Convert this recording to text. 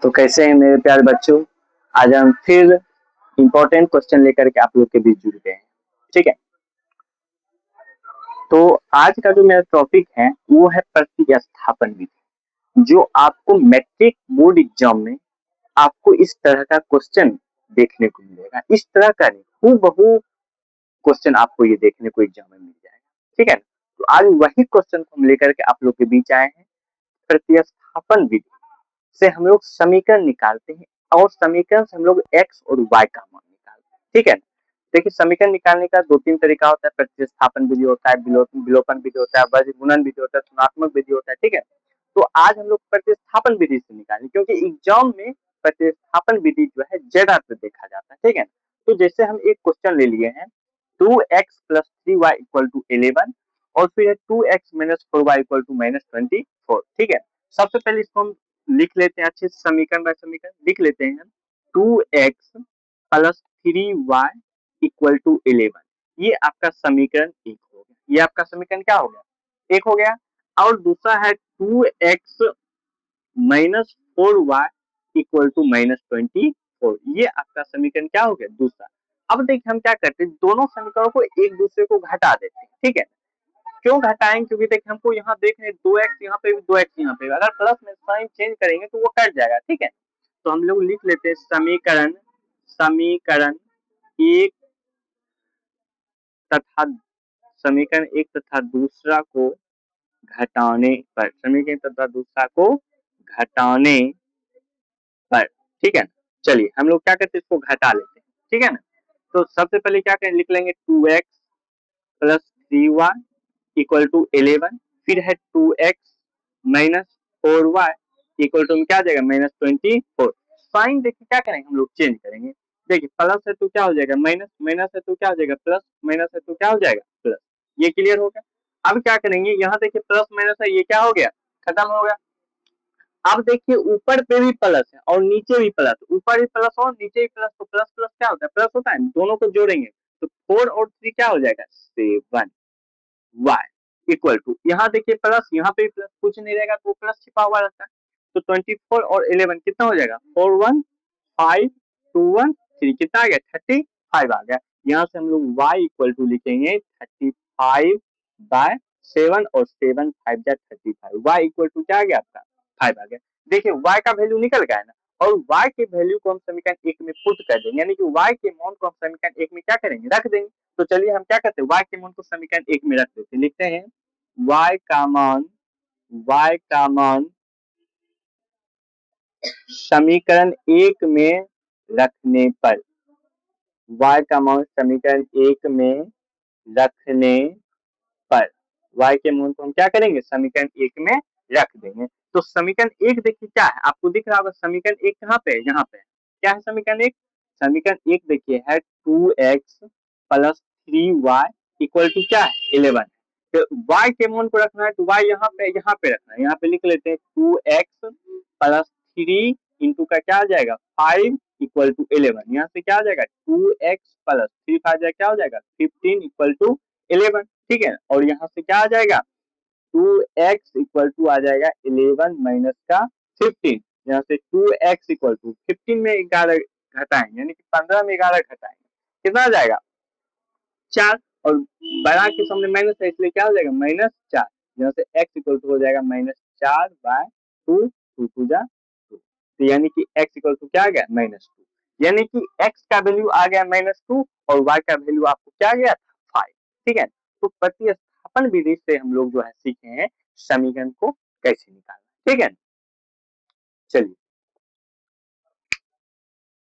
तो कैसे हैं मेरे प्यारे बच्चों। आज हम फिर इम्पोर्टेंट क्वेश्चन लेकर के आप लोग के बीच जुड़ गए हैं। ठीक है, तो आज का जो मेरा टॉपिक है वो है प्रतिस्थापन विधि, जो आपको मैट्रिक बोर्ड एग्जाम में आपको इस तरह का क्वेश्चन देखने को मिलेगा। इस तरह का नहीं, हूबहू क्वेश्चन आपको ये देखने को एग्जाम में मिल जाएगा। ठीक है, तो आज वही क्वेश्चन को हम लेकर के आप लोग के बीच आए हैं। प्रतिस्थापन विधि से हम लोग समीकरण निकालते हैं और समीकरण से हम लोग x और y का मान निकालते हैं। ठीक है, देखिए समीकरण निकालने का दो तीन तरीका होता है। प्रतिस्थापन विधि होता है, विलोपन विधि होता है, वर्ग गुणन विधि होता है, तुलनात्मक विधि होता है। ठीक है, तो आज हम लोग प्रतिस्थापन विधि से निकालेंगे, क्योंकि एग्जाम में प्रतिस्थापन विधि जो है ज्यादातर देखा जाता है। ठीक है, तो जैसे हम एक क्वेश्चन ले लिए हैं 2x + 3y = 11 और फिर है 2x - 4y = -24। ठीक है, सबसे पहले इसको हम लिख लेते हैं अच्छे से, समीकरण बाय समीकरण लिख लेते हैं। 2x + 3y = 11, ये आपका समीकरण एक हो गया। ये आपका समीकरण क्या हो गया? एक हो गया। और दूसरा है 2x - 4y = -24, ये आपका समीकरण क्या हो गया? दूसरा। अब देखिए हम क्या करते हैं, दोनों समीकरणों को एक दूसरे को घटा देते हैं। ठीक है, क्यों घटाएंगे? क्योंकि देखिए हमको यहाँ देख रहे 2x यहाँ पे भी 2x यहाँ पे, अगर प्लस में साइन चेंज करेंगे तो वो कट जाएगा। ठीक है, तो हम लोग लिख लेते हैं समीकरण एक तथा समीकरण एक तथा दूसरा को घटाने पर, समीकरण तथा दूसरा को घटाने पर। ठीक है, चलिए हम लोग क्या करते हैं, इसको घटा लेते हैं। ठीक है ना, तो सबसे पहले क्या करें, लिख लेंगे 2x + 3y = 11, फिर है 2x - 4y = क्या आ जाएगा? -24। साइन देखिए क्या करेंगे, हम लोग चेंज करेंगे। देखिए प्लस है तो क्या हो जाएगा माइनस, माइनस है तो क्या हो जाएगा प्लस, माइनस है तो क्या हो जाएगा प्लस। ये क्लियर हो गया। अब क्या करेंगे, यहाँ देखिए प्लस माइनस है, ये क्या हो गया? खत्म हो गया। अब देखिए ऊपर पे भी प्लस है और नीचे भी प्लस, ऊपर भी प्लस और नीचे भी प्लस, तो प्लस प्लस क्या होता है? प्लस होता है। दोनों को जोड़ेंगे तो 4 और 3 क्या हो जाएगा? 7। y = यहाँ देखिए प्लस, यहाँ पे प्लस, कुछ नहीं रहेगा तो प्लस छिपा हुआ रहता है। तो 24 और 11 कितना हो जाएगा? 4 1 5 2 1 3, कितना आ गया? 35 आ गया। यहाँ से हम लोग y = लिखेंगे 35/7 और 7 5 जा 35। y = क्या आ गया आपका? 5 आ गया। देखिए y का वैल्यू निकल गया है ना, और y के वैल्यू को हम समीकरण एक में पुट कर देंगे, यानी कि y के मान को हम समीकरण एक में क्या करेंगे? रख देंगे। तो चलिए हम क्या करते हैं, y के मान को समीकरण एक में रख देते हैं। लिखते हैं y का मान समीकरण एक में रखने पर, y का मान समीकरण एक में रखने पर, y के मान को हम क्या करेंगे? समीकरण एक में रख देंगे। तो समीकरण एक देखिए क्या है, आपको दिख रहा होगा समीकरण एक कहाँ पे है? यहाँ पे। क्या है समीकरण एक? समीकरण एक देखिए है 2x + 3y = क्या है? 11। तो y के मान को रखना है तो y यहाँ पे रखना है। यहाँ पे लिख लेते हैं 2x + 3 इंटू का क्या आ जाएगा? 5 = 11। यहाँ से क्या आ जाएगा? 2x + 3 आ जाएगा, क्या हो जाएगा? 15 = 11। ठीक है, और यहाँ से क्या आ जाएगा? 2x = आ जाएगा 11 माइनस का 15। यहाँ से 2x = 15 में 11 घटाएंगे, यानी कि 15 में 11 घटाएंगे, कितना आ जाएगा? 4। और बड़ा के सामने माइनस है इसलिए क्या हो जाएगा? -4। यहाँ से x = हो जाएगा -4/2, 2 2 जा 2। तो यानी कि x = क्या आ गया? -2। यानी कि x का वैल्यू आ गया -2 और y का वैल्यू आपको क्या आ गया? 5। ठीक है, तो प्रतिस्थापन विधि से हम लोग जो है सीखे हैं समीकरण को कैसे निकालना। ठीक है, चलिए